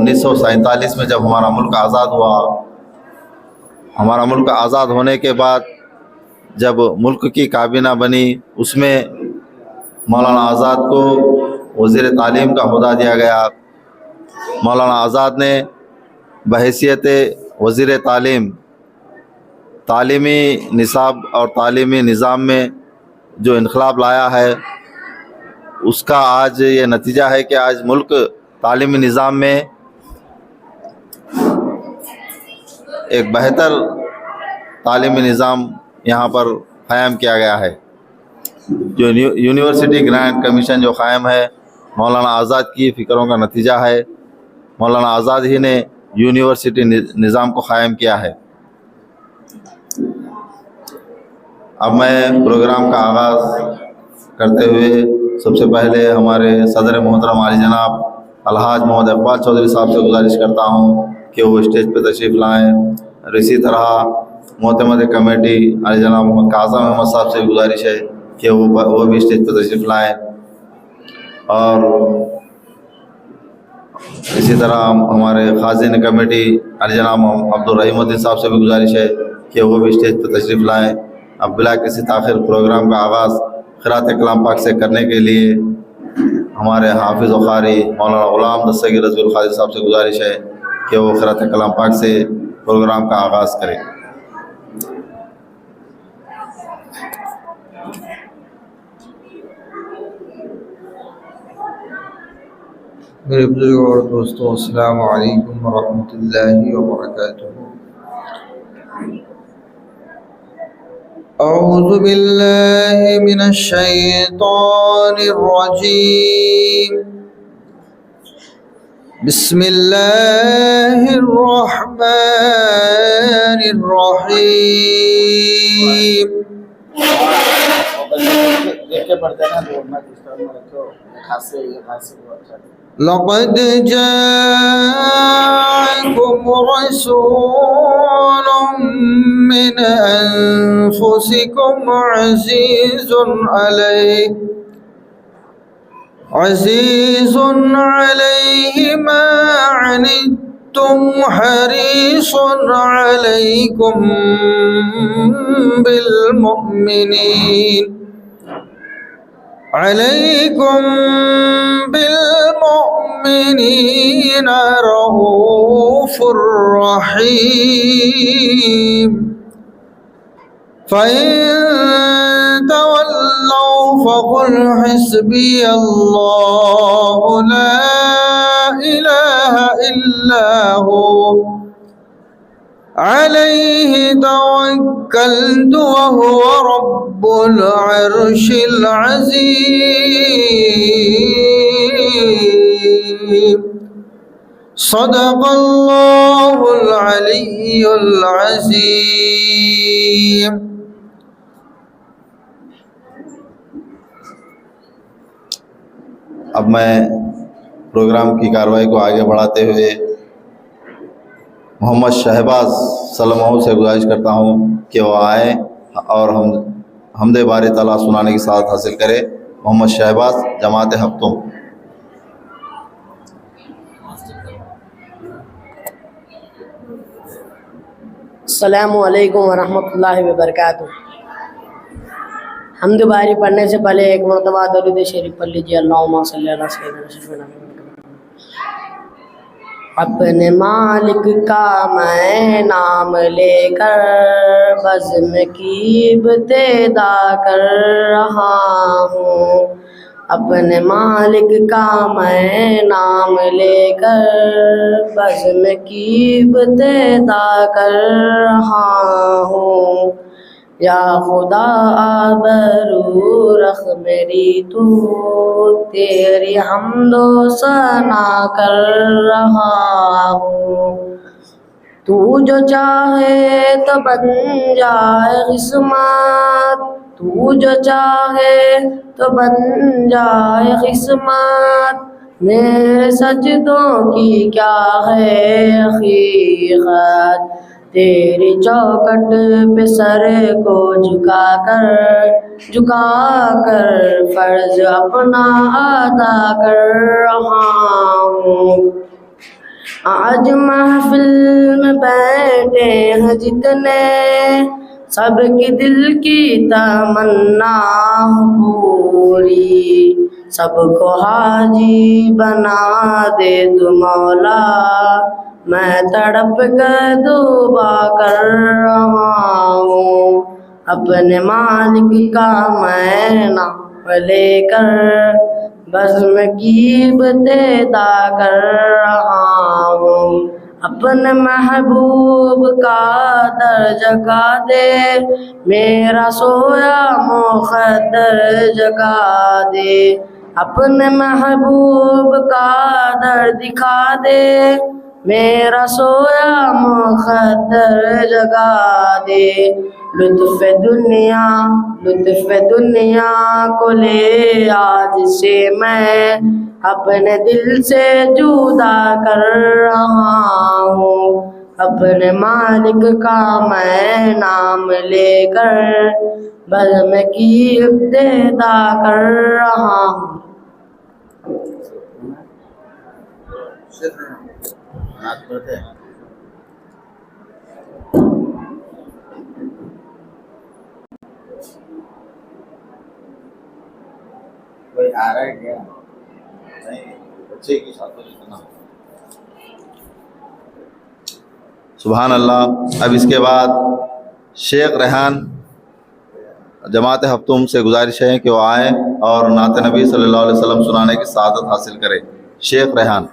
1947 में जब हमारा मुल्क आज़ाद हुआ, हमारा मुल्क आज़ाद होने के बाद जब मुल्क की काबीना बनी, उसमें मौलाना आज़ाद को वज़ीर तालीम का ओहदा दिया गया। मौलाना आज़ाद ने बहैसियत वज़ीर तालीम तालीमी निसाब और तालीमी निज़ाम में जो इनकलाब लाया है, उसका आज ये नतीजा है कि आज मुल्क तालीमी निज़ाम में एक बेहतर तालीमी निज़ाम यहाँ पर क़ायम किया गया है। जो यूनिवर्सिटी ग्रांट कमीशन जो क़ायम है, मौलाना आज़ाद की फ़िक्रों का नतीजा है। मौलाना आज़ाद ही ने यूनिवर्सिटी निज़ाम को क़ायम किया है। अब मैं प्रोग्राम का आगाज़ करते हुए सबसे पहले हमारे सदर मोहतरम आली जनाब अलहाज मोहम्मद इकबाल चौधरी साहब से गुजारिश करता हूँ कि वो स्टेज पर तशरीफ़ लाएँ। और इसी तरह मोहतमद कमेटी आली जनाब मोहम्मद काज़म अहमद साहब से गुजारिश है कि वो भी स्टेज पर तशरीफ़ लाएँ। और इसी तरह हमारे खाज़िन कमेटी आली जनाब अब्दुल रहीमुद्दीन साहब से भी गुजारिश है कि वो भी स्टेज पर तशरीफ़ लाएँ। अब बिला किसी ताख़िर प्रोग्राम का आगाज़ क़िराअत कलाम पाक से करने के लिए हमारे हाफिज़ व क़ारी मौलाना ग़ुलाम दस्तगीर रज़ीउल क़ादिर साहब से गुजारिश है कि वो क़िराअत कलाम पाक से प्रोग्राम का आगाज़ करें। मेरे बुजुर्ग और दोस्तों, अस्सलामु अलैकुम व रहमतुल्लाहि व बरकातुहू। औज़ु बिल्लाहि मिनश शैतानिर रजीम। बिस्मिल्लाहिर रहमानिर रहीम। लक़द जाअकुम रसूलुम मिन अनफुसिकुम अज़ीज़ुन अलैहि मा अनित्तुम हरीसुन अलैकुम बिल मुमिनीन रऊफ़ुर रहीम। फ़इन तवल्लौ फ़क़ुल हस्बियल्लाहु ला इलाहा इल्ला हु अलैहि तवक्कलतु व हुवा रब्बुल अर्शिल अज़ीम। सदक़ल्लाहुल अलिय्युल अज़ीम। अब मैं प्रोग्राम की कार्रवाई को आगे बढ़ाते हुए मोहम्मद शहबाज सल्लल्लाहु से गुजारिश करता हूँ कि वो आए और हमदे बारी ताला सुनाने की साथ हासिल करें। मोहम्मद शहबाज, जमात हफ्तुम। अस्सलामु अलैकुम वरहमतुल्लाहि वबरकातुहू। हम्द बारी पढ़ने से पहले एक मरतबा दरूद शरीफ पढ़ लीजिए। अल्लाहुम्मा सल्ली अला सय्यिदिना। अपने मालिक का मैं नाम लेकर बज़्म की इब्तिदा कर रहा हूँ। अपने मालिक का मैं नाम लेकर बज़्म की इब्तिदा कर रहा हूँ। या खुदा आबरू रख मेरी तू तेरी हम्दो सना कर रहा हूँ। तू जो चाहे तो बन जाए किस्मत, तू जो चाहे तो बन जाए किस्मत। मेरे सजदों की क्या है हकीकत, तेरी चौखट पे सर को झुकाकर फर्ज अपना अदा कर रहा हूँ। आज महफिल में बैठे हैं जितने, सबके दिल की तमन्ना पूरी, सबको हाजी बना दे तू मौला, मैं तड़प कर दुआ कर रहा हूँ, अपने मालिक का मैं नाम लेकर बज़्म की इब्तिदा कर रहा हूँ, अपने महबूब का दर जगा दे, मेरा सोया मुक़द्दर जगा दे, अपने महबूब का दर दिखा दे, मेरा सोया मुक़द्दर जगा दे, लुत्फ़ दुनिया को ले आज से मैं अपने दिल से जुदा कर रहा हूँ, अपने मालिक का मैं नाम लेकर बज़्म की इब्तिदा कर रहा हूँ। कोई आ रहा है क्या? नहीं, बच्चे की साथ इतना। सुभान अल्लाह। अब इसके बाद शेख रेहान जमात हफ्तुम से गुजारिश है कि वो आए और नात नबी सल्लल्लाहु अलैहि वसल्लम सुनाने की सआदत हासिल करें। शेख रेहान।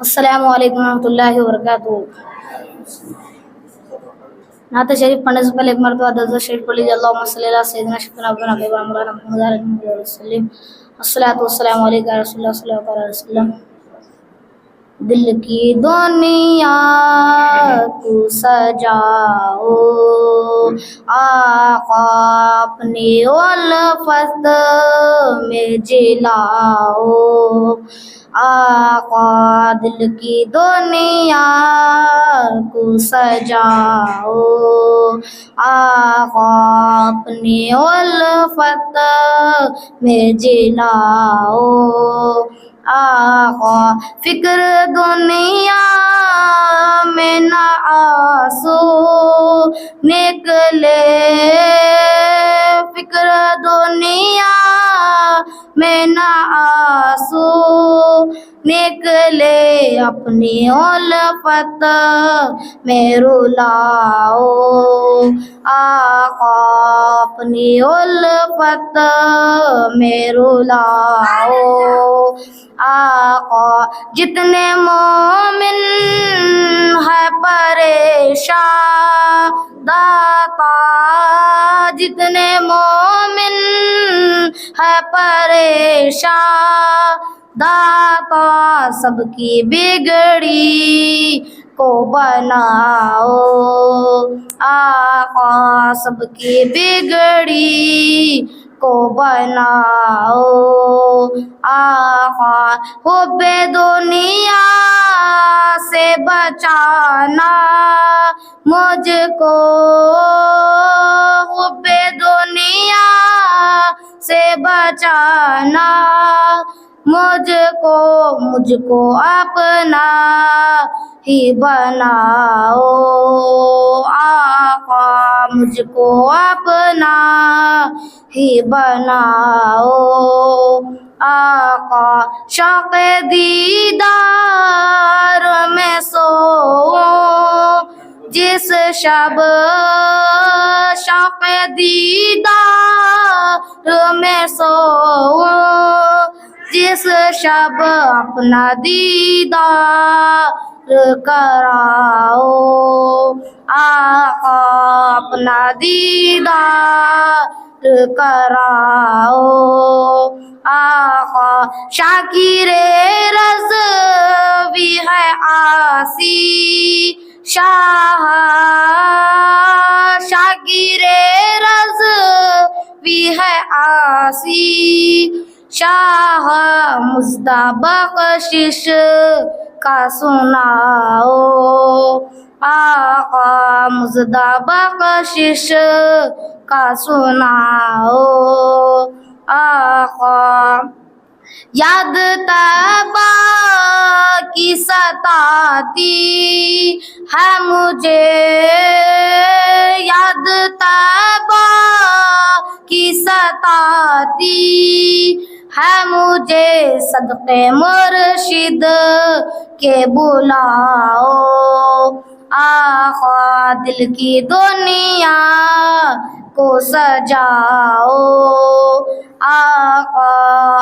अस्सलामु अलैकुम रहमतुल्लाहि व बरकातुहू। नात शरीफ पढ़ने से पहले एक मरतबा दर्ज शरीफ पढ़ लीजिए। अल्लाहुम्मा सल्ली अला सय्यिदिना शफ़ीना व नबीना मौलाना मुहम्मद वसल्लम। अस्सलातु वस्सलामु अलैका या रसूलल्लाह सल्लल्लाहु अलैहि वसल्लम। दिल की दुनिया को सजाओ, आका अपनी उल्फत में जिलाओ, आका दिल की दुनिया को सजाओ, आका अपनी उल्फत में जिलाओ, आका फिक्र दुनिया में न आंसू निकले, फिक्र दुनिया में न आंसू निकले, अपनी उल्फत में रुलाओ, आका अपनी उल्फत में रुलाओ, आका जितने मोमिन है परेशान दाता, जितने मोमिन है परेशान दाता, सबकी बिगड़ी को बनाओ, आका सबकी बिगड़ी को बनाओ, आका हुब्बे दुनिया से बचाना मुझको, हुब्बे दुनिया से बचाना मुझको, मुझको अपना ही बनाओ, आका मुझको अपना ही बनाओ, आका शौक़ दीदार में सोऊं जिस शब, शौक़ दीदार में सोऊं जिस शब, अपना दीदार कराओ, आका अपना दीदार कराओ, आका शाकिरे रज़वी है आसी शाह, शाकिरे रज़वी है आसी शाह, मुज़्दा बख्शिश का सुनाओ, आका मुज़्दा बख्शिश का सुनाओ, आका याद तब सताती है मुझे याद तैबा की सताती है मुझे सदक़े मुर्शिद के बुलाओ आखा दिल की दुनिया को सजाओ आका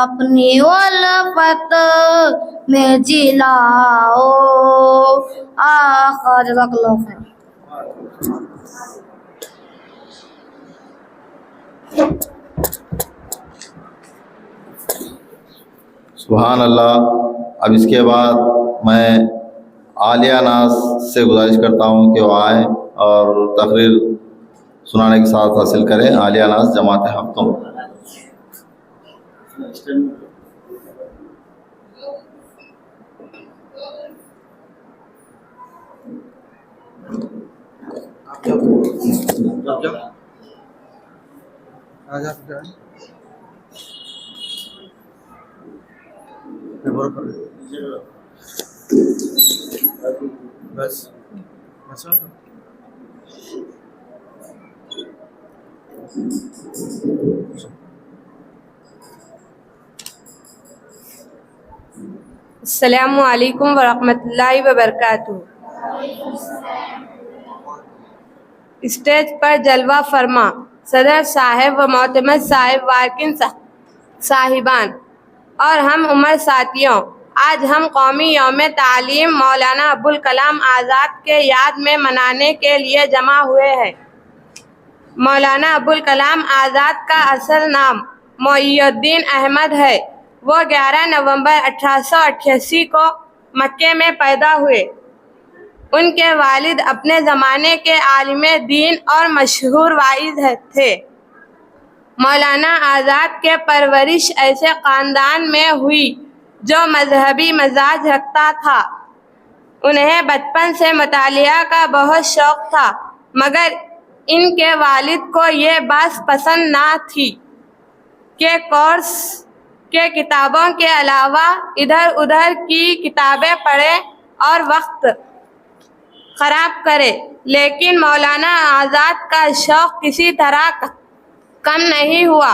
अपनी उल्फत में जिलाओ आका जज़ाकल्लाहु खैर। सुभान अल्लाह। अब इसके बाद मैं आलिया नाज से गुजारिश करता हूँ कि वो आए और तकरीर सुनाने के साथ हासिल करें। आलिया नाज जमात हफ्तों। बस अस्सलामु अलैकुम वरहमतुल्लाहि वबरकातुहू। स्टेज पर जलवा फरमा सदर साहब व मोहतमद साहिब वारकिन साहिबान और हम उम्र साथियों, आज हम कौमी यौम तालीम मौलाना अबुल कलाम आज़ाद के याद में मनाने के लिए जमा हुए हैं। मौलाना अबुल कलाम आज़ाद का असल नाम मोइनुद्दीन अहमद है। वो 11 नवंबर 1888 को मक्के में पैदा हुए। उनके वालिद अपने ज़माने के आलिम दीन और मशहूर वाइज़ थे। मौलाना आज़ाद के परवरिश ऐसे ख़ानदान में हुई जो मजहबी मिजाज रखता था। उन्हें बचपन से मुतालिया का बहुत शौक़ था, मगर इनके वालिद को ये बात पसंद ना थी कि कोर्स के किताबों के अलावा इधर उधर की किताबें पढ़े और वक्त ख़राब करे। लेकिन मौलाना आज़ाद का शौक़ किसी तरह कम नहीं हुआ।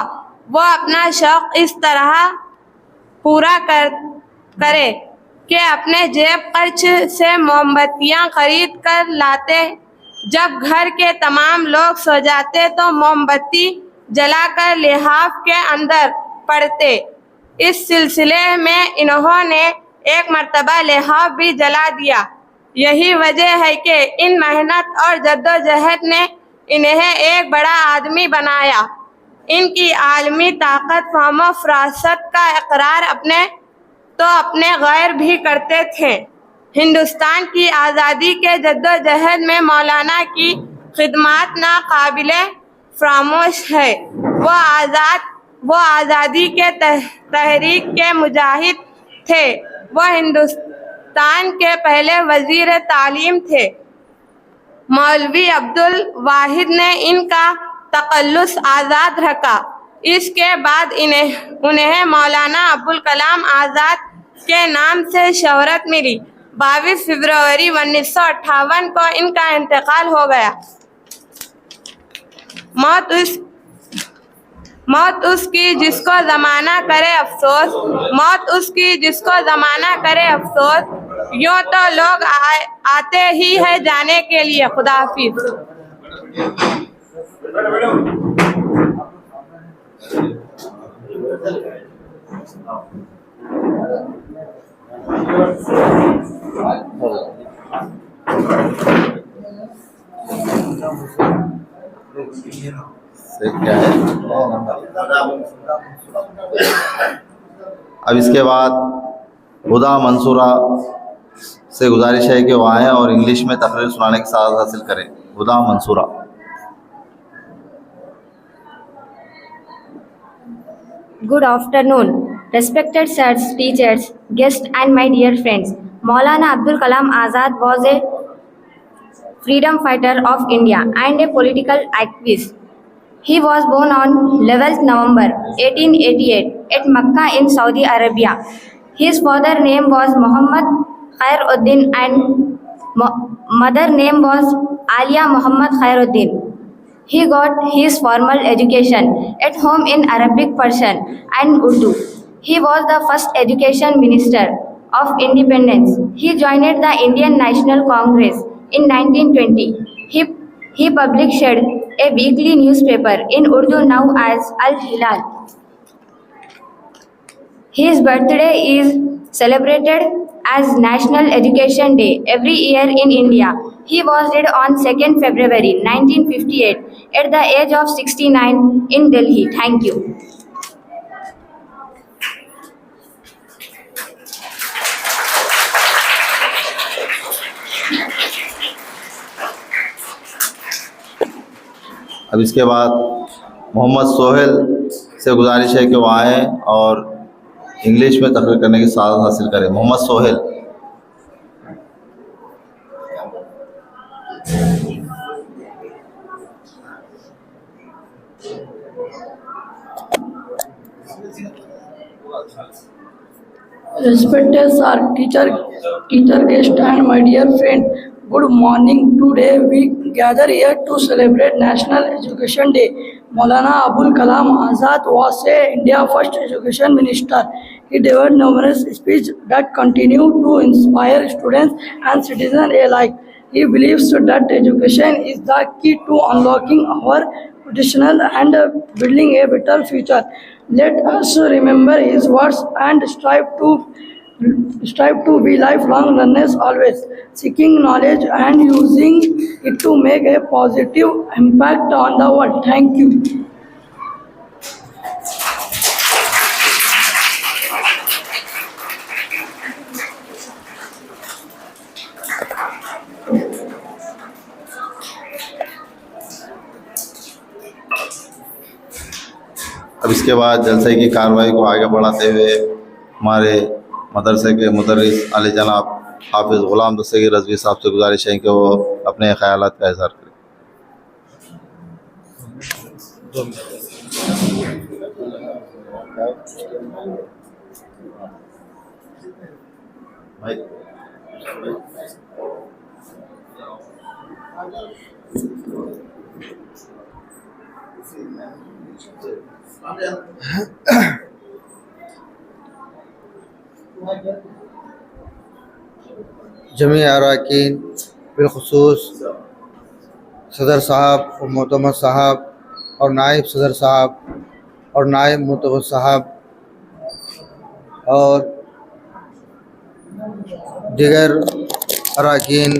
वो अपना शौक़ इस तरह पूरा करे कि अपने जेब खर्च से मोमबत्तियाँ खरीद कर लाते। जब घर के तमाम लोग सो जाते तो मोमबत्ती जलाकर लिहाफ के अंदर पड़ते। इस सिलसिले में इन्होंने एक मर्तबा लिहाफ भी जला दिया। यही वजह है कि इन मेहनत और जद्दोजहद ने इन्हें एक बड़ा आदमी बनाया। इनकी आलमी ताकत फ़हम व फ़रासत का इकरार अपने गैर भी करते थे। हिंदुस्तान की आज़ादी के जद्दोजहद में मौलाना की खिदमत नाकाबिले फ़रामोश है। वो आज़ादी के तहरीक के मुजाहिद थे। वो हिंदुस्तान के पहले वज़ीर तालीम थे। मौलवी अब्दुल वाहिद ने इनका तकल्लुस आज़ाद रखा। इसके बाद उन्हें मौलाना अबुल कलाम आज़ाद के नाम से शोहरत मिली। 22 फरवरी 1958 को इनका इंतकाल हो गया। मौत उसकी जिसको ज़माना करे अफसोस, मौत उसकी जिसको ज़माना करे अफसोस। यूँ तो लोग आते ही है जाने के लिए। खुदा हाफिज़। क्या है? अब इसके बाद हुदा मंसूरा से गुजारिश है कि वो आएँ और इंग्लिश में तकरीर सुनाने की साथ हासिल करें। हुदा Mansura. Good afternoon, respected sirs, teachers, guests and my dear friends. Maulana Abdul Kalam Azad was a freedom fighter of India and a political activist. He was born on 11th November 1888 at Makkah in Saudi Arabia. His father's name was Muhammad Khairuddin and mother name was Alia Muhammad Khairuddin. He got his formal education at home in Arabic, Persian and Urdu. He was the first education minister of independence. He joined the Indian National Congress in 1920. He published a weekly newspaper in Urdu known as Al-Hilal. His birthday is celebrated as National Education Day every year in India. He was dead on 2nd February 1958 at the age of 69 in Delhi. Thank you. अब इसके बाद मोहम्मद सोहेल से गुजारिश है कि वो आएँ और इंग्लिश में तकरीर करने की सआदत हासिल करें। Mohammad Sohail. Respected sir, teacher guest and my dear friend, good morning. Today we gather here to celebrate National Education Day. Maulana Abul Kalam Azad was India's first education minister. He delivered numerous speeches that continue to inspire students and citizens alike. He believes that education is the key to unlocking our potential and building a better future. Let us remember his words and strive to be lifelong learners, always seeking knowledge and using it to make a positive impact on the world. Thank you. अब इसके बाद जलसे की कार्रवाई को आगे बढ़ाते हुए हमारे मदरसे के मुदर्रिस आले जनाब हाफिज़ ग़ुलाम दस्तगीर रज़वी साहब से गुजारिश है कि वो अपने ख़यालात का इज़हार करें। जमी अरकान बिलखुसूस सदर साहब और मोहतरम साहब और नायब सदर साहब और नायब मोहतरम साहब और दिगर अरकान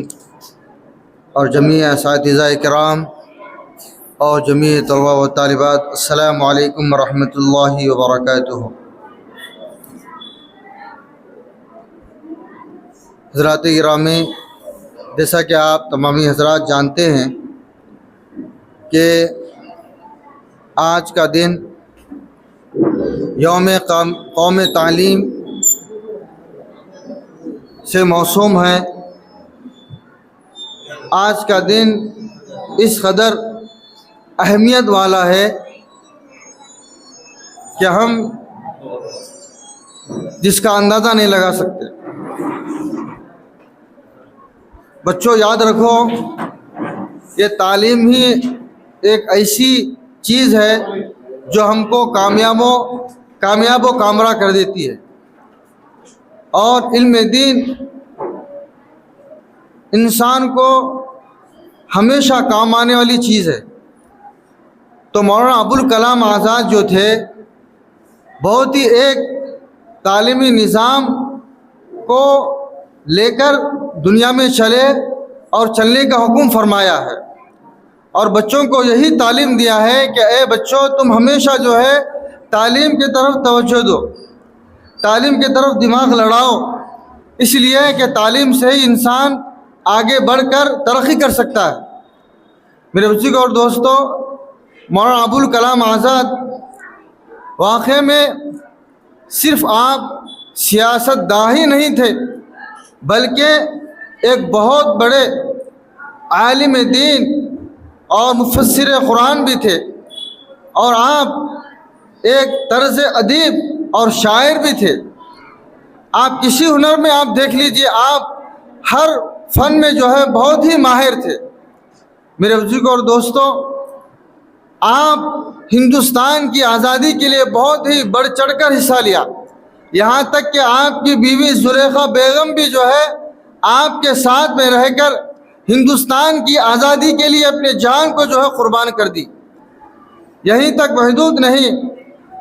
और जमी असातिज़ा किराम और जमी तलबा व तालिबात, अस्सलामु अलैकुम व रहमतुल्लाहि व बरकातुहू। हज़रात गिरामी, जैसा कि आप तमामी हज़रात जानते हैं कि आज का दिन यौम कौम तालीम से मौसूम है। आज का दिन इस कदर अहमियत वाला है कि हम जिसका अंदाज़ा नहीं लगा सकते। बच्चों, याद रखो, ये तालीम ही एक ऐसी चीज़ है जो हमको कामयाब व कामरा कर देती है। और इल्म दीन इंसान को हमेशा काम आने वाली चीज़ है। तो मौलाना अबुल कलाम आज़ाद जो थे, बहुत ही एक तालीमी निज़ाम को लेकर दुनिया में चले और चलने का हुक्म फरमाया है और बच्चों को यही तालीम दिया है कि ए बच्चों, तुम हमेशा जो है तालीम की तरफ तवज्जो दो, तालीम की तरफ दिमाग लड़ाओ, इसलिए कि तालीम से ही इंसान आगे बढ़कर तरक्की कर सकता है। मेरे बुजुर्ग और दोस्तों, मौलाना अबुल कलाम आज़ाद वाक़ई में सिर्फ़ आप सियासतदान ही नहीं थे, बल्कि एक बहुत बड़े आलिम दीन और मुफस्सिर कुरान भी थे और आप एक तर्ज़ अदीब और शायर भी थे। आप किसी हुनर में आप देख लीजिए, आप हर फन में जो है बहुत ही माहिर थे। मेरे बुजुर्ग और दोस्तों, आप हिंदुस्तान की आज़ादी के लिए बहुत ही बढ़ चढ़कर हिस्सा लिया। यहाँ तक कि आपकी बीवी जुलेखा बेगम भी जो है आपके साथ में रहकर हिंदुस्तान की आज़ादी के लिए अपने जान को जो है कुर्बान कर दी। यहीं तक महदूद नहीं,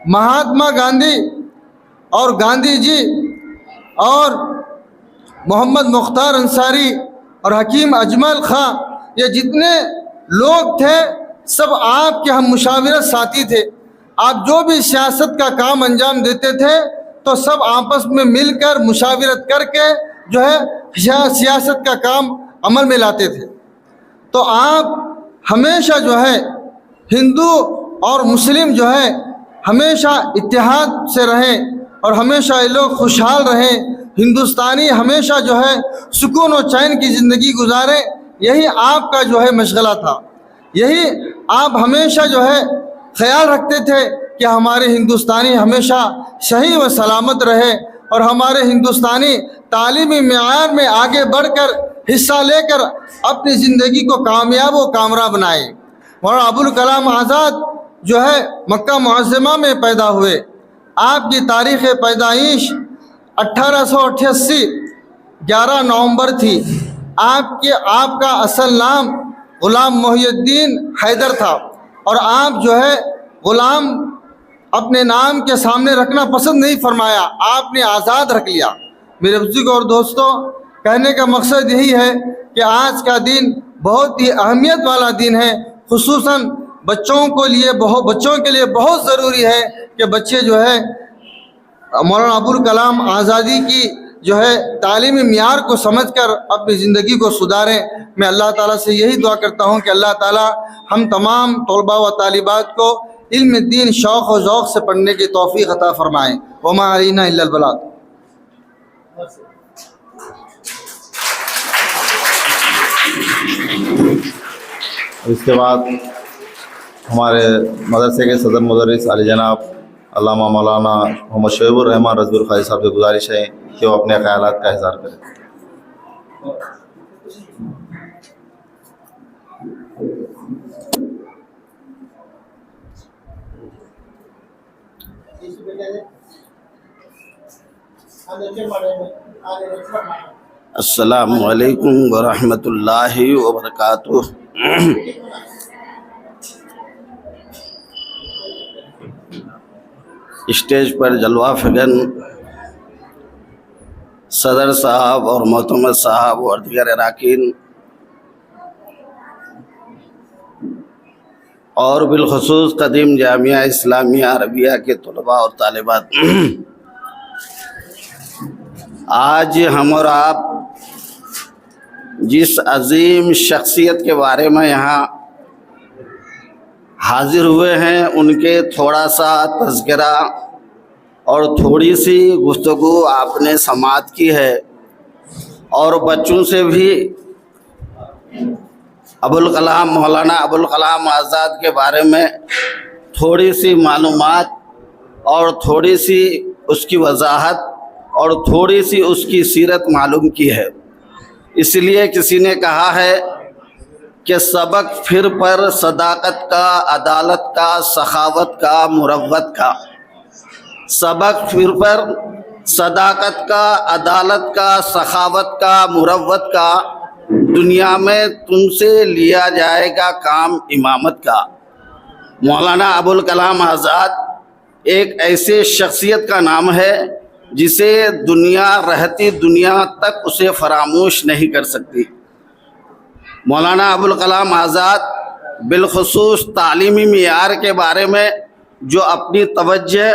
महात्मा गांधी और गांधी जी और मोहम्मद मुख्तार अंसारी और हकीम अजमल खां, ये जितने लोग थे सब आपके हम मुशावरत साथी थे। आप जो भी सियासत का काम अंजाम देते थे तो सब आपस में मिलकर मुशावरत करके जो है सियासत का काम अमल में लाते थे। तो आप हमेशा जो है हिंदू और मुस्लिम जो है हमेशा इत्तेहाद से रहें और हमेशा ये लोग खुशहाल रहें, हिंदुस्तानी हमेशा जो है सुकून और चैन की ज़िंदगी गुजारें, यही आपका जो है मशगला था। यही आप हमेशा जो है ख्याल रखते थे कि हमारे हिंदुस्तानी हमेशा सही व सलामत रहे और हमारे हिंदुस्तानी तालीमी मेयार में आगे बढ़कर हिस्सा लेकर अपनी ज़िंदगी को कामयाब व कामराब बनाए। मौलाना अबुल कलाम आज़ाद जो है मक्का मुअज़्ज़मा में पैदा हुए। आपकी तारीख़ पैदाइश 1888 11 नवंबर थी। आपका असल नाम ग़ुलाम मोहिउद्दीन हैदर था और आप जो है ग़ुलाम अपने नाम के सामने रखना पसंद नहीं फरमाया, आपने आज़ाद रख लिया। मेरे बुजुर्ग और दोस्तों, कहने का मकसद यही है कि आज का दिन बहुत ही अहमियत वाला दिन है, खुसूसन बच्चों के लिए बहुत ज़रूरी है कि बच्चे जो है मौलाना अबुल कलाम आज़ादी की जो है तालीमी मियार को समझकर अपनी ज़िंदगी को सुधारें। मैं अल्लाह ताला से यही दुआ करता हूँ कि अल्लाह ताला हम तमाम तलबा व तालिबात को इल्म दीन शौक़ व ज़ौक़ से पढ़ने की तौफ़ीक़ अता फ़रमाएँ। वमा अलैना इल्लल बलाग। इसके बाद हमारे मदरसे के सदर मुदर्रिस आली जनाब अल्लामा मौलाना मोहम्मद शोएबुर रहमान रज़बुल क़ारी साहब से गुजारिश है कि वो अपने ख़यालात का इज़हार करें। अस्सलामु अलैकुम वरहमतुल्लाहि वबरकातुह। स्टेज पर जलवा फ़िगन सदर साहब और मोहतमद साहब और दीगर अराकीन और बिलखुसूस कदीम जामिया इस्लामिया अरबिया के तलबा और तालिबात, आज हम और आप जिस अजीम शख्सियत के बारे में यहाँ हाजिर हुए हैं उनके थोड़ा सा तज़किरा और थोड़ी सी गुफ्तगू आपने समाअत की है और बच्चों से भी अबुल कलाम मौलाना अबुल कलाम आज़ाद के बारे में थोड़ी सी मालूमात और थोड़ी सी उसकी वजाहत और थोड़ी सी उसकी सीरत मालूम की है। इसलिए किसी ने कहा है कि सबक फिर पर सदाकत का, अदालत का, सखावत का, मुरव्वत का। सबक फिर पर सदाकत का, अदालत का, सखावत का, मुरव्वत का। दुनिया में तुमसे लिया जाएगा काम इमामत का। मौलाना अबुल कलाम आज़ाद एक ऐसे शख्सियत का नाम है जिसे दुनिया रहती दुनिया तक उसे फरामोश नहीं कर सकती। मौलाना अबुल कलाम आज़ाद बिलखुसूस तालीमी मियार के बारे में जो अपनी तवज्जो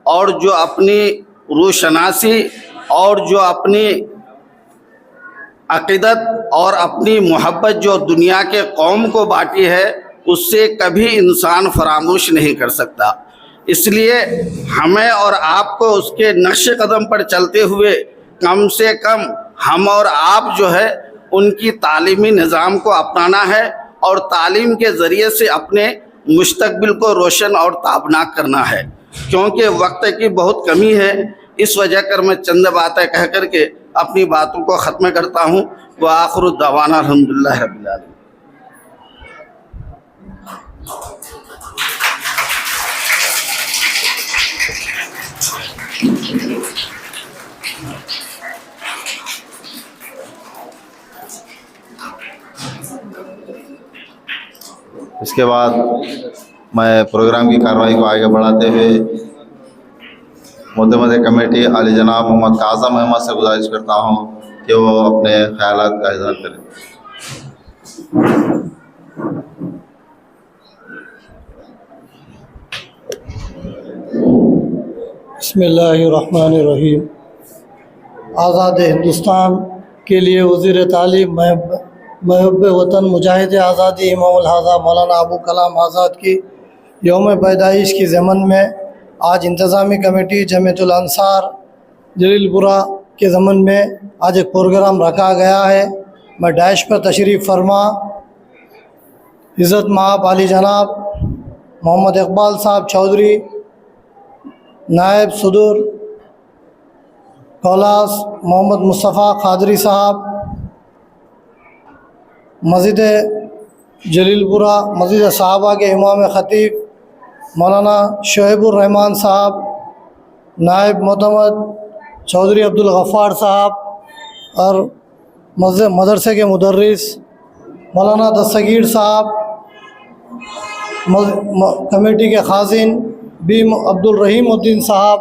और जो अपनी रूशनासी और जो अपनी अक़ीदत और अपनी मोहब्बत जो दुनिया के कौम को बांटी है, उससे कभी इंसान फरामोश नहीं कर सकता। इसलिए हमें और आपको उसके नक्श कदम पर चलते हुए कम से कम हम और आप जो है उनकी तालीमी निज़ाम को अपनाना है और तालीम के ज़रिए से अपने मुस्तक़बिल को रोशन और ताबनाक करना है। क्योंकि वक्त की बहुत कमी है, इस वजह कर मैं चंद बातें कह करके अपनी बातों को ख़त्म करता हूँ। व आखिर दवाना अल्हम्दुलिल्लाह रब्बिल आलमीन। इसके बाद मैं प्रोग्राम की कार्रवाई को आगे बढ़ाते हुए मोतमद कमेटी आली जनाब मोहम्मद काज़म अहमद से गुजारिश करता हूँ कि वो अपने ख्यालात का इज़हार करें। बिस्मिल्लाहिर्रहमानिर्रहीम। आज़ाद हिंदुस्तान के लिए वज़ीर तालीम महब वतन मुजाहिद आज़ादी इमामुल हाज़ा मौलाना अबुल कलाम आज़ाद की यौम पैदाइश की ज़मन में आज इंतज़ामी कमेटी जमीयतुल अंसार जलीलपुरा के ज़मन में आज एक प्रोग्राम रखा गया है। मैं डैश पर तशरीफ़ फरमा इज़्ज़त माब आली जनाब मोहम्मद इकबाल साहब चौधरी, नायब सदर कौलास मोहम्मद मुस्तफ़ा क़ादरी साहब, मस्जिद जलीलपुरा मस्जिद साहबा के इमाम ख़तीब मौलाना शोएबुर रहमान साहब, नायब मोतमद चौधरी अब्दुल गफ़ार साहब और मदरसे के मुदर्रिस मौलाना दस्तगीर साहब, कमेटी के खाजिन बी अब्दुल रहीम उद्दीन साहब,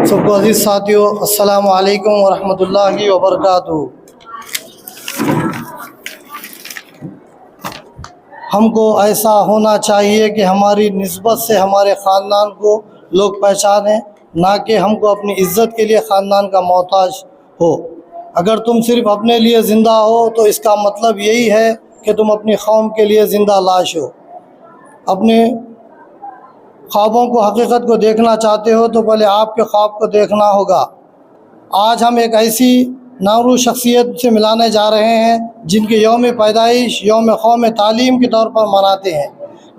सबको अज़ीज़ साथियों अस्सलामु अलैकुम व रहमतुल्लाहि व बरकातुहू। हमको ऐसा होना चाहिए कि हमारी निस्बत से हमारे ख़ानदान को लोग पहचानें, ना कि हमको अपनी इज़्ज़त के लिए ख़ानदान का मोहताज हो। अगर तुम सिर्फ़ अपने लिए ज़िंदा हो तो इसका मतलब यही है कि तुम अपनी कौम के लिए ज़िंदा लाश हो। अपने ख्वाबों को, हकीकत को देखना चाहते हो तो पहले आपके ख्वाब को देखना होगा। आज हम एक ऐसी नामरू शख्सियत से मिलाने जा रहे हैं जिनके यौम पैदाइश यौम कौम तालीम के तौर पर मनाते हैं।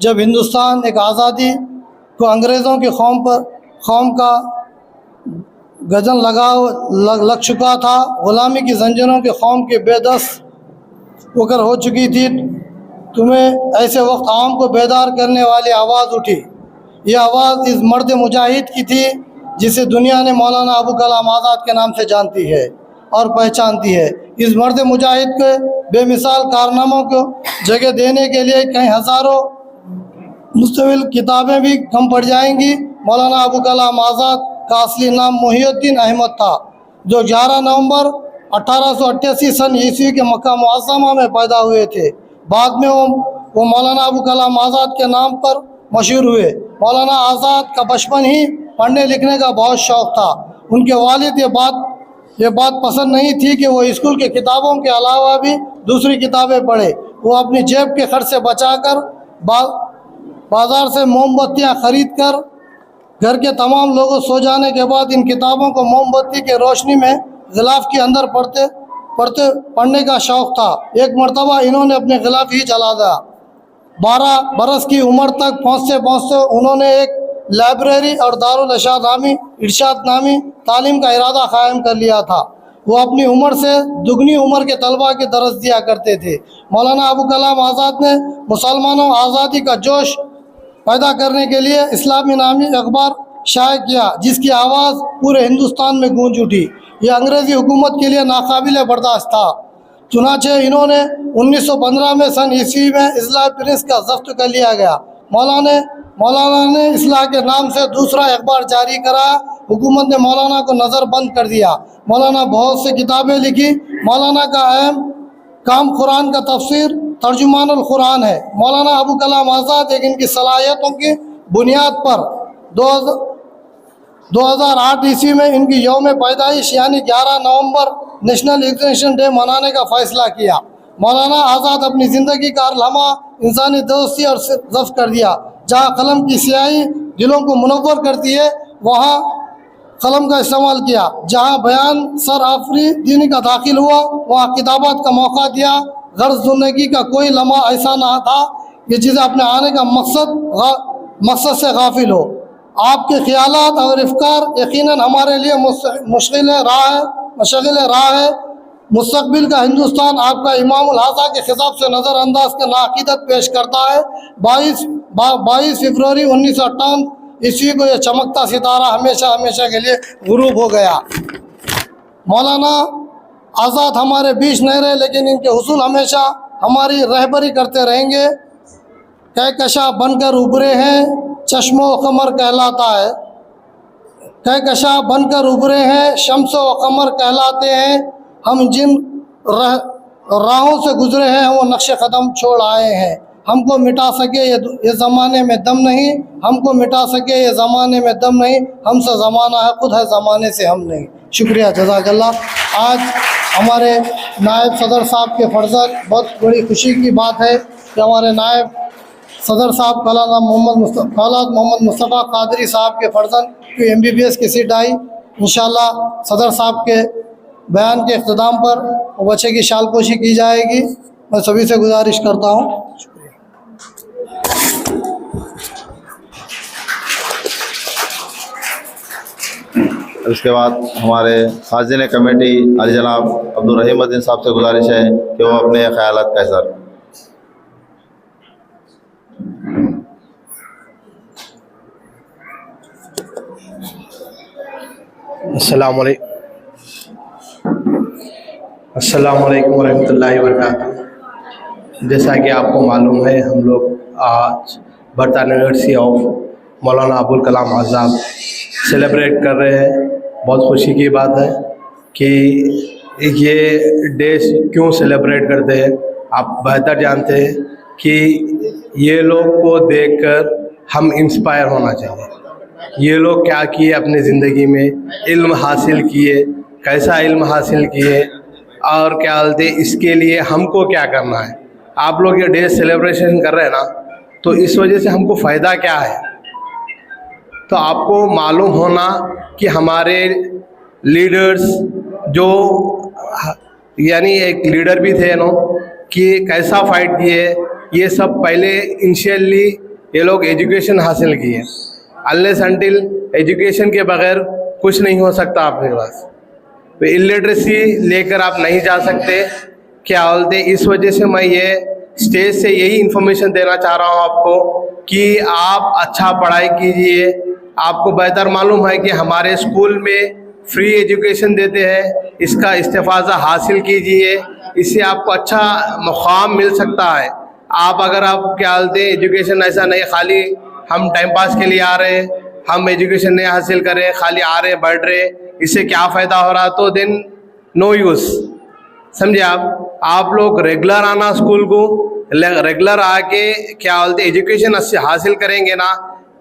जब हिंदुस्तान एक आज़ादी को अंग्रेज़ों के कौम का गजन लग चुका था, ग़ुलामी की जंजीरों के कौम के बेदस होकर हो चुकी थी, तुम्हें ऐसे वक्त आवाम को बेदार करने वाली आवाज़ उठी। यह आवाज़ इस मर्द मुजाहिद की थी जिसे दुनिया ने मौलाना अबुल कलाम आज़ाद के नाम से जानती है और पहचानती है। इस मर्द मुजाहिद के बेमिसाल कारनामों को जगह देने के लिए कई हज़ारों मुस्तविल किताबें भी कम पड़ जाएंगी। मौलाना अबुल कलाम आज़ाद का असली नाम मोहिउद्दीन अहमद था, जो 11 नवंबर 1888 सन ईस्वी के मक्का मुअज़्ज़मा में पैदा हुए थे। बाद में वो मौलाना अबुल कलाम आज़ाद के नाम पर मशहूर हुए। मौलाना आज़ाद का बचपन ही पढ़ने लिखने का बहुत शौक़ था। उनके वालिद ये बात पसंद नहीं थी कि वो स्कूल के किताबों के अलावा भी दूसरी किताबें पढ़े। वो अपनी जेब के खर्च से बचाकर बाज़ार से मोमबत्तियाँ ख़रीद कर घर के तमाम लोगों सो जाने के बाद इन किताबों को मोमबत्ती के रोशनी में गिलाफ के अंदर पढ़ने का शौक़ था। एक मरतबा इन्होंने अपने गिलाफ ही जला दिया। 12 बरस की उम्र तक पहुँचते उन्होंने एक लाइब्रेरी और दारुल इरशाद नामी तालीम का इरादा कायम कर लिया था। वो अपनी उम्र से दुगनी उम्र के तलबा के दरस दिया करते थे। मौलाना अबुल कलाम आज़ाद ने मुसलमानों आज़ादी का जोश पैदा करने के लिए इस्लामी नामी अखबार शाये किया, जिसकी आवाज़ पूरे हिंदुस्तान में गूंज उठी। यह अंग्रेज़ी हुकूमत के लिए नाकाबिल बर्दाश्त था। चुनाचे इन्होंने 1915 में सन ईस्वी में इस्लाह प्रिंस का ज़ब्त कर लिया गया। मौलाना ने इस्लाह के नाम से दूसरा अखबार जारी करा। हुकूमत ने मौलाना को नज़र बंद कर दिया। मौलाना बहुत सी किताबें लिखी। मौलाना का अहम काम कुरान का तफसीर तर्जुमानुल कुरान है। मौलाना अबुल कलाम आज़ाद एक इनकी सलाहियतों की बुनियाद पर 2008 ईस्वी में इनकी यौम पैदाइश यानी 11 नवंबर नेशनल एजुकेशन डे मनाने का फ़ैसला किया। मौलाना आज़ाद अपनी ज़िंदगी का लम्हा इंसानी दोस्ती और ज़ब्त कर दिया। जहाँ कलम की स्याही दिलों को मुनव्वर करती है, वहाँ कलम का इस्तेमाल किया। जहाँ बयान सर आफरी दीनी का दाखिल हुआ, वहाँ किताबत का मौका दिया। गर्ज ज़िंदगी का कोई लम्हा ऐसा ना था कि जिसे अपने आने का मकसद से गाफिल हो। आपके ख्यालात और अफकार यकीनन हमारे लिए मुश्किल राह है। मुस्तकबिल का हिंदुस्तान आपका इमामुल हासा के खिताब से नज़रअंदाज के नाक़ीदत पेश करता है। 22 फरवरी 1958 ईस्वी को यह चमकता सितारा हमेशा हमेशा के लिए गुरूब हो गया। मौलाना आज़ाद हमारे बीच नहीं रहे, लेकिन इनके हुसूल हमेशा हमारी रहबरी करते रहेंगे। कहकशा बनकर उभरे हैं, चश्मो कमर कहलाता है। कहकशा बनकर उभरे हैं, शम्सो कमर कहलाते हैं। हम जिन राहों से गुजरे हैं वो नक्श कदम छोड़ आए हैं। हमको मिटा सके ये ज़माने में दम नहीं, हमको मिटा सके ये ज़माने में दम नहीं। हमसे ज़माना है, खुद है ज़माने से हम नहीं। शुक्रिया, जज़ाकल्लाह। आज हमारे नायब सदर साहब के फर्जन, बहुत बड़ी खुशी की बात है कि हमारे नायब सदर साहब कलाम मोहम्मद मुस्तफ़ा कादरी साहब के फर्जन की MBBS की सीट आई। इंशाअल्लाह सदर साहब के बयान के इख्तिताम पर बच्चे की शालपोशी की जाएगी। मैं सभी से गुजारिश करता हूँ। इसके बाद हमारे खाजिन कमेटी अली जनाब अब्दुल रहीम उद्दीन साहब से गुजारिश है कि वो अपने ख्यालात का इज़हार। अस्सलाम वालेकुम रहमतुल्लाहि व बरकातहू। जैसा कि आपको मालूम है, हम लोग आज बर्ता university of Maulana Abul Kalam Azad celebrate कर रहे हैं। बहुत खुशी की बात है कि ये डे क्यों सेलिब्रेट करते हैं। आप बेहतर जानते हैं कि ये लोग को देखकर हम इंस्पायर होना चाहिए। ये लोग क्या किए अपनी ज़िंदगी में, इल्म हासिल किए, कैसा इल्म हासिल किए और क्या बोलते इसके लिए हमको क्या करना है। आप लोग ये डे सेलिब्रेशन कर रहे हैं ना, तो इस वजह से हमको फ़ायदा क्या है। तो आपको मालूम होना कि हमारे लीडर्स जो यानी एक लीडर भी थे नो कि कैसा फ़ाइट किए। ये सब पहले इनिशियली ये लोग एजुकेशन हासिल किए। अनलेस अंटिल एजुकेशन के बगैर कुछ नहीं हो सकता आपके पास। तो इलिटरेसी लेकर आप नहीं जा सकते। क्या बोलते, इस वजह से मैं ये स्टेज से यही इन्फॉर्मेशन देना चाह रहा हूँ आपको कि आप अच्छा पढ़ाई कीजिए। आपको बेहतर मालूम है कि हमारे स्कूल में फ्री एजुकेशन देते हैं, इसका इस्तेफ़ाज़ा हासिल कीजिए। इससे आपको अच्छा मुक़ाम मिल सकता है। आप अगर आप क्या बोलते एजुकेशन ऐसा नहीं खाली हम टाइम पास के लिए आ रहे हैं, हम एजुकेशन नहीं हासिल करें, खाली आ रहे बढ़ रहे, इससे क्या फ़ायदा हो रहा। तो देन नो यूज़, समझे आप लोग रेगुलर आना स्कूल को, रेगुलर आके क्या बोलते एजुकेशन अच्छे हासिल करेंगे ना।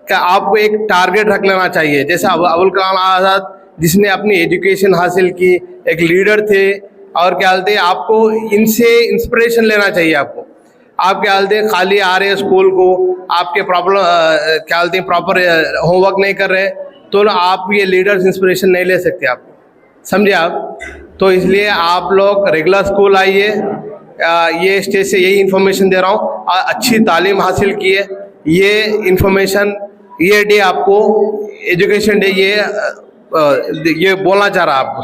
क्या आपको एक टारगेट रख लेना चाहिए। जैसे अबुल कलाम आज़ाद जिसने अपनी एजुकेशन हासिल की, एक लीडर थे, और क्या बोलते आपको इनसे इंस्पिरेशन लेना चाहिए। आपको आप क्या बोलते खाली आ रहे स्कूल को, आपके प्रॉब्लम क्या बोलते प्रॉपर होमवर्क नहीं कर रहे, तो आप ये लीडर्स इंस्पिरेशन नहीं ले सकते आप, समझे आप। तो इसलिए आप लोग रेगुलर स्कूल आइए। ये स्टेज से यही इन्फॉर्मेशन दे रहा हूँ। अच्छी तालीम हासिल किए। ये इन्फॉर्मेशन, ये डे आपको एजुकेशन डे ये बोलना चाह रहा आपको।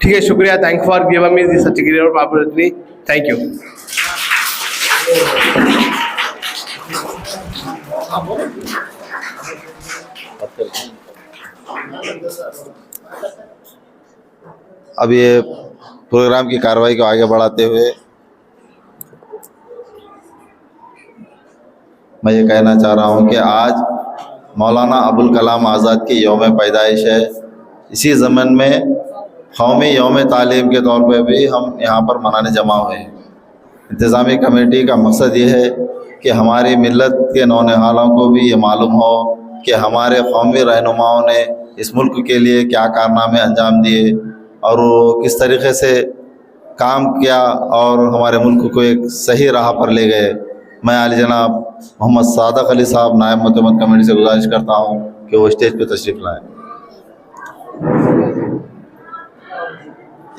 ठीक है, शुक्रिया। Thank for giving me this such great opportunity. Thank you. अब ये प्रोग्राम की कार्रवाई को आगे बढ़ाते हुए मैं ये कहना चाह रहा हूँ कि आज मौलाना अबुल कलाम आज़ाद की यौम पैदाइश है। इसी ज़मन में कौमी यौम तालीम के तौर पे भी हम यहाँ पर मनाने जमा हुए हैं। इंतज़ामी कमेटी का मकसद ये है कि हमारी मिल्लत के नौनिहालों को भी ये मालूम हो कि हमारे कौमी रहनुमाओं ने इस मुल्क के लिए क्या कारनामे अंजाम दिए और वो किस तरीक़े से काम किया और हमारे मुल्क को एक सही राह पर ले गए। मैं आली जनाब मोहम्मद सादक अली साहब नायब मुतमद कमेटी से गुजारिश करता हूँ कि वो स्टेज पर तशरीफ़ लाएँ।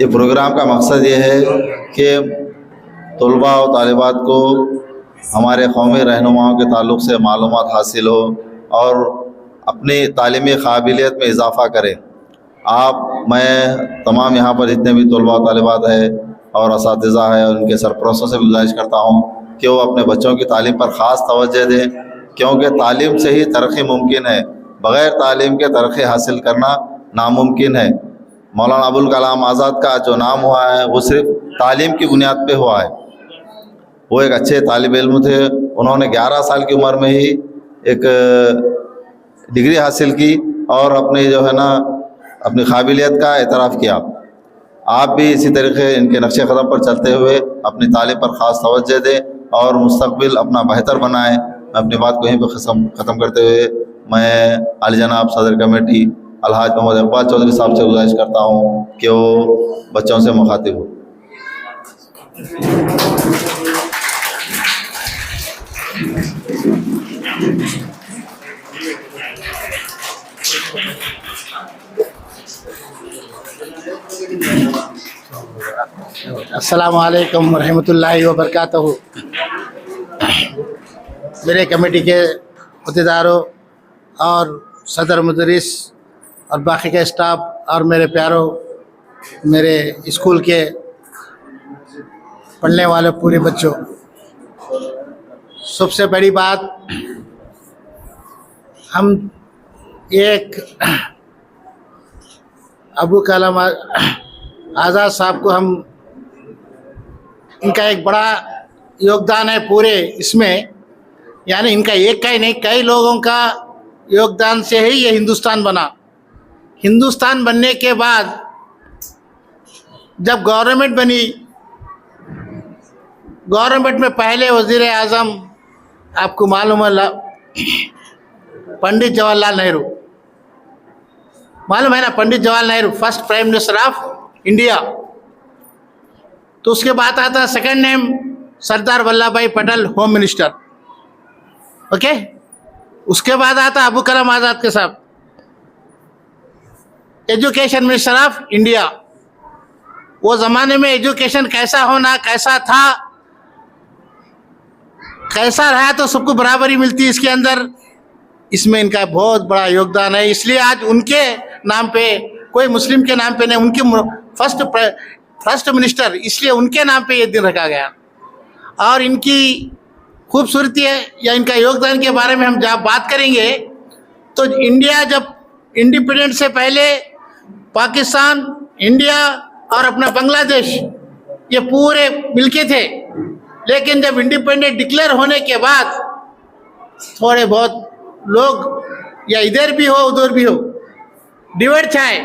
ये प्रोग्राम का मकसद ये है कि तलबा और तालिबात को हमारे कौमी रहनुमाओं के ताल्लुक़ से मालूमात हासिल हो और अपनी तालीमी काबिलियत में इजाफ़ा करें। मैं तमाम यहाँ पर जितने भी तलबा तालिबात है और असातिज़ा है और उनके सरपरस्तों से गुजारिश करता हूँ कि वो अपने बच्चों की तालीम पर ख़ास तवज्जो दें, क्योंकि तालीम से ही तरक्की मुमकिन है। बग़ैर तालीम के तरक्की हासिल करना नामुमकिन है। मौलाना अबुल कलाम आज़ाद का जो नाम हुआ है वो सिर्फ़ तालीम की बुनियाद पे हुआ है। वो एक अच्छे तालिब इल्म थे। उन्होंने 11 साल की उम्र में ही एक डिग्री हासिल की और अपनी जो है ना अपनी काबिलियत का एतराफ़ किया। आप भी इसी तरीके इनके नक्शे कदम पर चलते हुए अपनी तालीम पर ख़ास तवज्जो दें और मुस्तक़बिल अपना बेहतर बनाएं। मैं अपनी बात को यहीं पर ख़त्म करते हुए मैं अली जनाब सदर कमेटी अलहाज मोहम्मद इकबाल चौधरी साहब से गुजारिश करता हूँ कि वो बच्चों से मुखातिब हो। अस्सलामु अलैकुम रहमतुल्लाहि व बरकातहू। मेरे कमेटी के अहदेदारों और सदर मुदरिस और बाकी के स्टाफ और मेरे प्यारों, मेरे स्कूल के पढ़ने वाले पूरे बच्चों, सबसे बड़ी बात, हम एक अबू कलाम आज़ाद साहब को हम इनका एक बड़ा योगदान है पूरे इसमें, यानी इनका एक का ही नहीं कई लोगों का योगदान से ही ये हिंदुस्तान बना। हिंदुस्तान बनने के बाद जब गवर्नमेंट बनी, गवर्नमेंट में पहले वज़ीर आज़म आपको मालूम है पंडित जवाहरलाल नेहरू, मालूम है ना, Pandit Jawaharlal Nehru first prime minister of India. तो उसके बाद आता सेकंड नेम सरदार वल्लभ भाई पटेल होम मिनिस्टर, ओके। उसके बाद आता अबू कलाम आज़ाद के साहब एजुकेशन मिनिस्टर ऑफ इंडिया। वो ज़माने में एजुकेशन कैसा होना, कैसा था, कैसा रहा, तो सबको बराबरी मिलती है इसके अंदर। इसमें इनका बहुत बड़ा योगदान है। इसलिए आज उनके नाम पे, कोई मुस्लिम के नाम पे नहीं, उनके फर्स्ट मिनिस्टर, इसलिए उनके नाम पे ये दिन रखा गया। और इनकी खूबसूरती है या इनका योगदान के बारे में हम जब बात करेंगे तो इंडिया जब इंडिपेंडेंट से पहले पाकिस्तान, इंडिया और अपना बांग्लादेश ये पूरे मिलके थे, लेकिन जब इंडिपेंडेंट डिक्लेयर होने के बाद थोड़े बहुत लोग या इधर भी हो उधर भी हो डिवाइड छाए।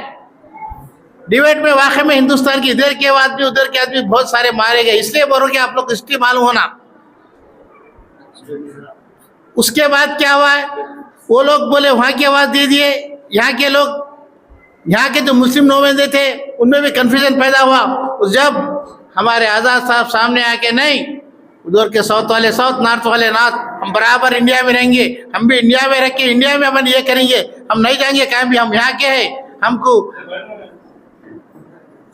डिबेट में वाकई में हिंदुस्तान की इधर के आदमी उधर के आदमी बहुत सारे मारे गए। इसलिए बोलो कि आप लोग को हिस्ट्री मालूम होना। उसके बाद क्या हुआ है, वो लोग बोले वहाँ की आवाज़ दे दिए, यहाँ के लोग, यहाँ के जो मुस्लिम नुमाइंदे थे उनमें भी कन्फ्यूजन पैदा हुआ। जब हमारे आज़ाद साहब सामने आके नहीं, उधर के साउथ वाले साउथ, नॉर्थ वाले नॉर्थ, हम बराबर इंडिया में रहेंगे, हम भी इंडिया में रह के इंडिया में अपन ये करेंगे, हम नहीं जाएंगे कहीं भी, हम यहाँ के हैं,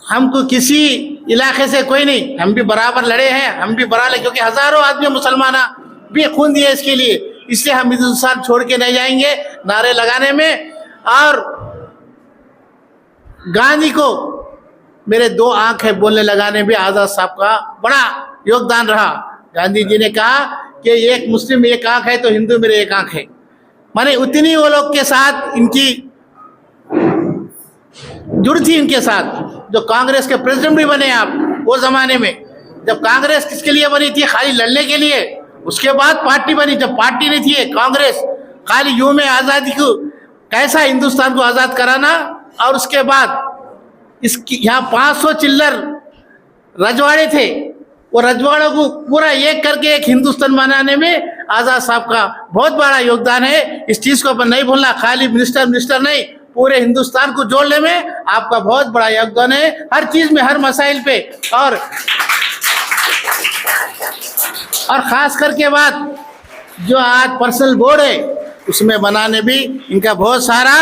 हमको किसी इलाके से कोई नहीं, हम भी बराबर लड़े हैं, हम भी बराबर, क्योंकि हज़ारों आदमी मुसलमान भी खून दिए इसके लिए, इसलिए हम हिंदुस्तान छोड़ के नहीं जाएंगे नारे लगाने में। और गांधी को मेरे दो आंख है बोलने लगाने में आज़ाद साहब का बड़ा योगदान रहा। गांधी जी ने कहा कि एक मुस्लिम एक आंख है तो हिंदू मेरे एक आंख है, माने उतनी वो लोग के साथ इनकी जुड़ थी इनके साथ। जो कांग्रेस के प्रेसिडेंट भी बने आप, वो ज़माने में जब कांग्रेस किसके लिए बनी थी, खाली लड़ने के लिए, उसके बाद पार्टी बनी। जब पार्टी नहीं थी कांग्रेस, खाली यूं में आज़ादी को कैसा हिंदुस्तान को आज़ाद कराना, और उसके बाद इसकी यहाँ 500 चिल्लर रजवाड़े थे, वो रजवाड़ों को पूरा एक करके एक हिंदुस्तान बनाने में आज़ाद साहब का बहुत बड़ा योगदान है। इस चीज़ को अपन नहीं भूलना, खाली मिनिस्टर नहीं, पूरे हिंदुस्तान को जोड़ने में आपका बहुत बड़ा योगदान है, हर चीज़ में, हर मसाइल पे। और ख़ास करके बात जो आज पर्सनल बोर्ड है उसमें बनाने भी इनका बहुत सारा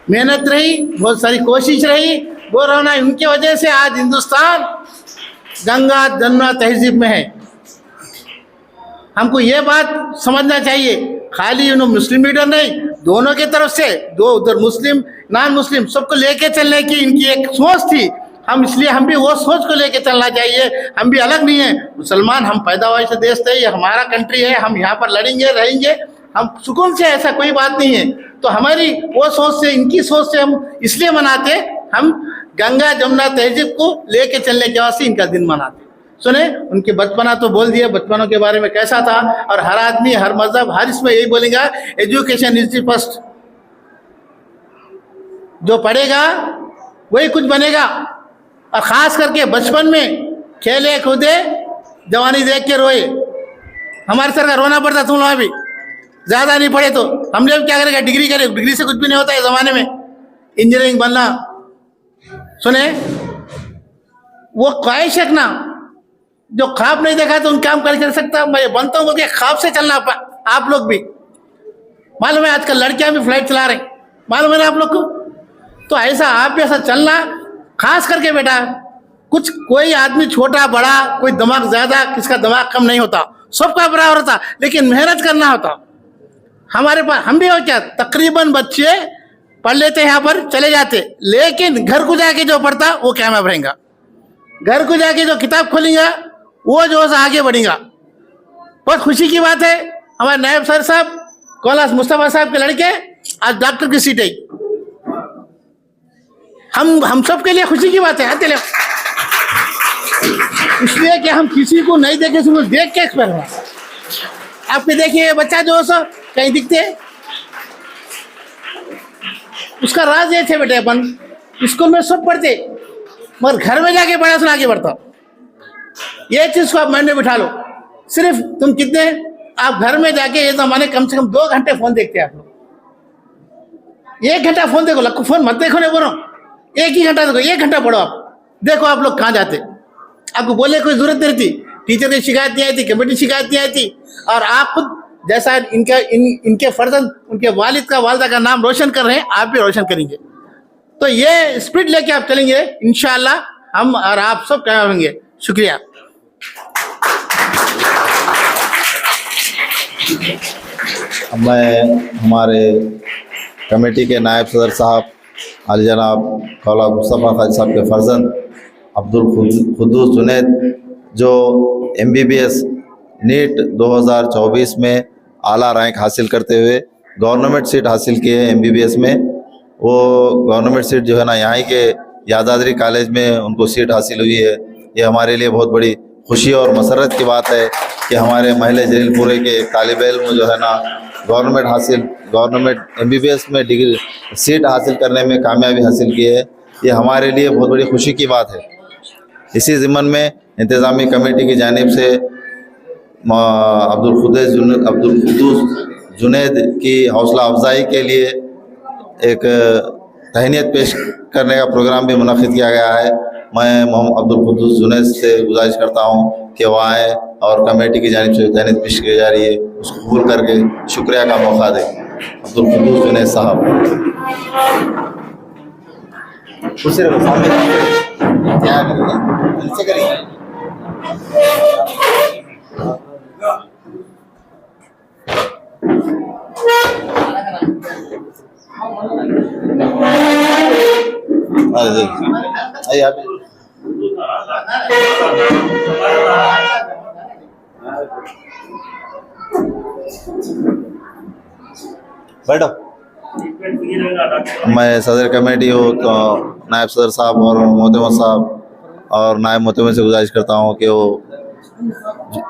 मेहनत रही, बहुत सारी कोशिश रही, वो रहना उनकी वजह से आज हिंदुस्तान गंगा जमुना तहजीब में है। हमको ये बात समझना चाहिए, खाली मुस्लिम लीडर नहीं, दोनों की तरफ से, दो उधर मुस्लिम नॉन मुस्लिम सबको लेके चलने की इनकी एक सोच थी। हम इसलिए हम भी वो सोच को लेके चलना चाहिए। हम भी अलग नहीं है मुसलमान, हम पैदावार से देश थे, ये हमारा कंट्री है, हम यहाँ पर लड़ेंगे रहेंगे, हम सुकून से, ऐसा कोई बात नहीं है। तो हमारी वो सोच से, इनकी सोच से हम इसलिए मनाते, हम गंगा जमुना तहजीब को लेके चलने के वास्ते इनका दिन मनाते। सुने, उनके बचपना तो बोल दिया, बचपनों के बारे में कैसा था। और हर आदमी, हर मजहब, हर इसमें यही बोलेगा, एजुकेशन इज द फर्स्ट। जो पढ़ेगा वही कुछ बनेगा। और ख़ास करके बचपन में खेले कूदे, जवानी देख के रोए। हमारे सर का रोना पड़ता, तुम लोग भी ज़्यादा नहीं पढ़े तो हमने भी क्या करेगा, डिग्री करे, डिग्री से कुछ भी नहीं होता है ज़माने में, इंजीनियरिंग बनना। सुने, वो ख्वाहिश रखना, जो ख्वाब नहीं देखा तो उन काम कर चल सकता। मैं बनता हूँ बोल ख्वाब से चलना। आप लोग भी मालूम है, आजकल लड़कियां भी फ्लाइट चला रही, मालूम है ना आप लोग को। तो ऐसा आप भी ऐसा चलना, खास करके बेटा, कुछ कोई आदमी छोटा बड़ा, कोई दिमाग ज़्यादा, किसका दिमाग कम नहीं होता, सबका बराबर होता, लेकिन मेहनत करना होता। हमारे पास हम भी हो क्या, तकरीबन बच्चे पढ़ लेते यहाँ पर चले जाते, लेकिन घर को जाके जो पढ़ता वो कामयाब रहेगा। घर को जाके जो किताब खोलेगा वो जो है आगे बढ़ेगा। बहुत खुशी की बात है, हमारे नायब सर साहब कोलास मुस्तफ़ा साहब के लड़के आज डॉक्टर की सीट आई। हम सब के लिए खुशी की बात है। चले, इसलिए कि हम किसी को नहीं देखे, सिर्फ देख के एक्सपर्ट हैं। आपके देखिए बच्चा जो है कहीं दिखते है, उसका राज ये थे बेटे, अपन स्कूल में सब पढ़ते, मगर घर में जाके पढ़ा सुना आगे बढ़ता। ये चीज़ को आप माइंड में बिठा लो। सिर्फ तुम कितने, आप घर में जाके ये ज़माने कम से कम 2 घंटे फ़ोन देखते हैं आप लोग। 1 घंटा फ़ोन देखो, लक्को फ़ोन मत देखो, नहीं बोलो, 1 ही घंटा देखो, 1 घंटा पढ़ो। आप देखो आप लोग कहाँ जाते, आपको बोलने कोई ज़रूरत नहीं थी, टीचर की शिकायत नहीं आई थी, कमेटी शिकायत नहीं आई थी। और आप खुद जैसा इनके फर्जंद, उनके वालिद का वालदा का नाम रोशन कर रहे हैं, आप भी रोशन करेंगे। तो ये स्पिरिट लेके आप चलेंगे, इंशाअल्लाह हम और आप सब कामयाब होंगे। शुक्रिया। मैं हमारे कमेटी के नायब सदर साहब अली जनाब कौला मुस्तफ़ा खाजी साहब के फर्जंद अब्दुल खुद्दूस जुनैद, जो MBBS नीट 2024 में आला रैंक हासिल करते हुए गवर्नमेंट सीट हासिल की है MBBS में। वो गवर्नमेंट सीट जो है ना, यहाँ के यादाद्री कॉलेज में उनको सीट हासिल हुई है। ये हमारे लिए बहुत बड़ी खुशी और मसरत की बात है कि हमारे महल जलीलपुरे के तालिब इल्म जो है ना, गवर्नमेंट MBBS में डिग्री सीट हासिल करने में कामयाबी हासिल की है। ये हमारे लिए बहुत बड़ी खुशी की बात है। इसी ज़िम्मन में इंतज़ामी कमेटी की जानिब से अब्दुल खुद्दूस जुनैद की हौसला अफजाई के लिए एक तहनीत पेश करने का प्रोग्राम भी मुनक़िद किया गया है। मैं मोहम्मद अब्दुल खुद्दूस जुनैद से गुजारिश करता हूँ कि वो आएँ और कमेटी की जानिब से तहनीत पेश की जा रही है उसको कबूल करके शुक्रिया का मौका दें। अब्दुल खुद्दूस जुनैद साहब, कुर्सी रखो सामने, क्या करेंगे, नीचे करेंगे। आइए आप बैठो। मैं सदर कमेटी हूँ तो नायब सदर साहब और मोहतमद साहब और नायब मोहतमद से गुजारिश करता हूँ कि वो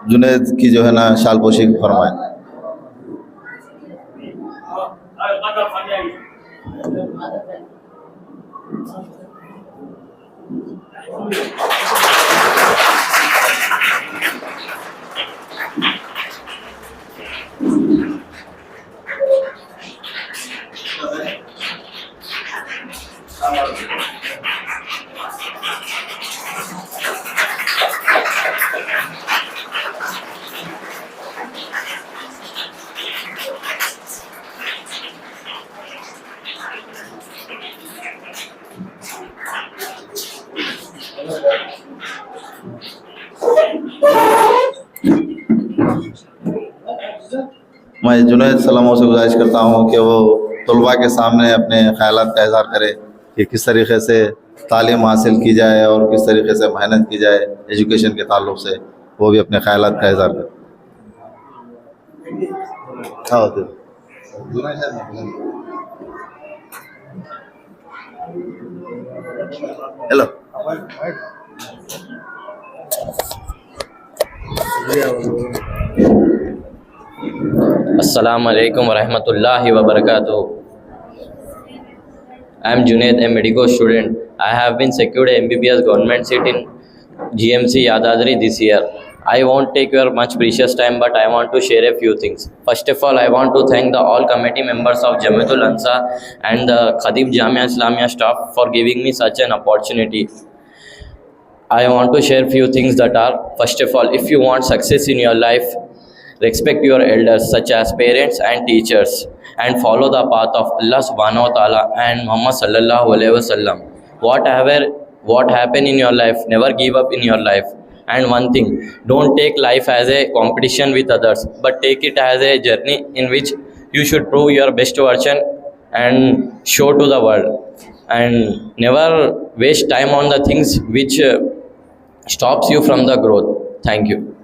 जुनैद की जो है ना शालपोशी फरमाएं। मैं जुनैद सलामों से गुजारिश करता हूँ कि वो तलबा के सामने अपने ख़यालात का इज़हार करे कि किस तरीक़े से तालीम हासिल की जाए और किस तरीक़े से मेहनत की जाए एजुकेशन के ताल्लुक़ से, वो भी अपने ख़यालात का इज़हार करे। Hello Assalamu alaikum wa rahmatullahi wa barakatuh. I am Junaid, a medical student. I have been secured a MBBS government seat in GMC Yadadri this year. I won't take your much precious time, but I want to share a few things. First of all, I want to thank the all committee members of Jamiatul Ansar and the Khatib Jamia Islamia staff for giving me such an opportunity. I want to share few things that are, first of all, if you want success in your life, respect your elders such as parents and teachers, and follow the path of Allah subhanahu wa ta'ala and Muhammad sallallahu alaihi wasallam. What happen in your life, never give up in your life. And one thing, don't take life as a competition with others, but take it as a journey in which you should prove your best version and show to the world. And never waste time on the things which stops you from the growth. Thank you.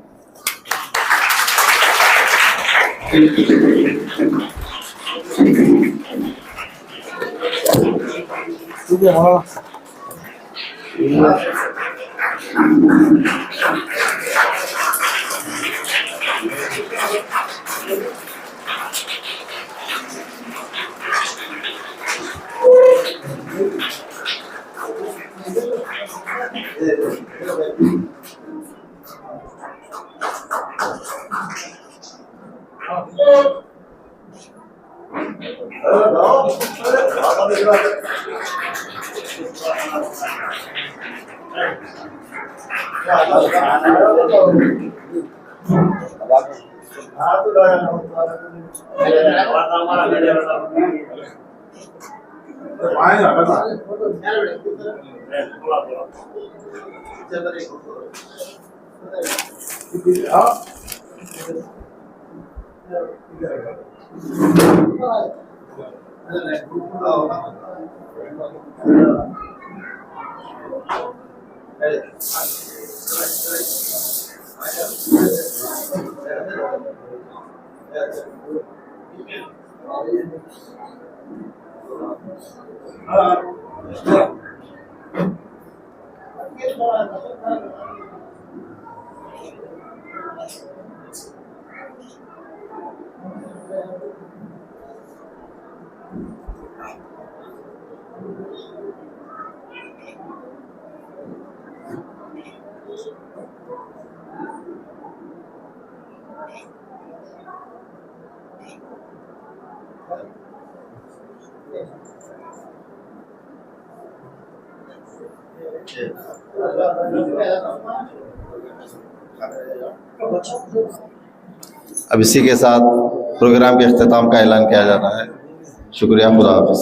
अब इसी के साथ programme के अख्ताम का ऐलान किया जा रहा है। शुक्रिया, खुदा हाफ़िज़।